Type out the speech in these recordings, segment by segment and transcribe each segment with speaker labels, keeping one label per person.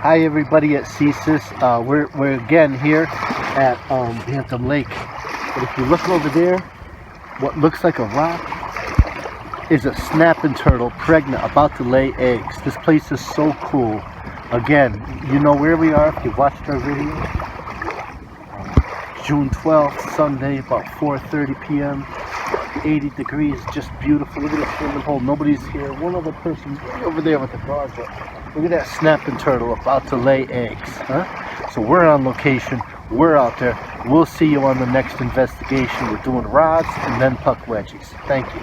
Speaker 1: Hi everybody at CCIS. We're again here at Bantam Lake. But if you look over there, what looks like a rock is a snapping turtle pregnant, about to lay eggs. This place is so cool. Again, you know where we are if you watched our video. June 12th, Sunday, about 4:30 p.m. 80 degrees, just beautiful. Look at the swimming hole. Nobody's here. One other person's way over there with the dog. Look at that snapping turtle about to lay eggs. So we're on location. We're out there. We'll see you on the next investigation. We're doing rods and then puck wedgies. Thank you.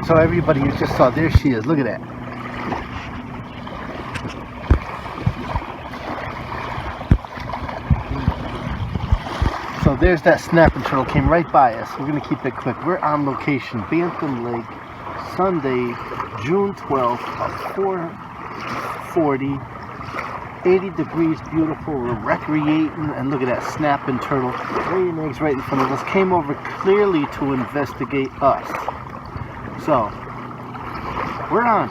Speaker 1: So everybody, you just saw, there she is. Look at that. So there's that snapping turtle, came right by us. We're going to keep it quick. We're on location, Bantam Lake, Sunday, June 12th, at 4:40, 80 degrees, beautiful. We're recreating, and look at that snapping turtle, laying eggs right in front of us. Came over clearly to investigate us. So we're on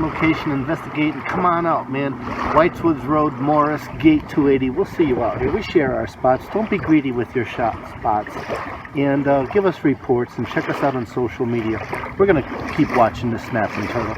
Speaker 1: location investigating. Come on out, man. Whiteswoods Road, Morris, Gate 280. We'll see you out here. We share our spots. Don't be greedy with your shot spots, and give us reports and check us out on social media. We're gonna keep watching the snapping turtle.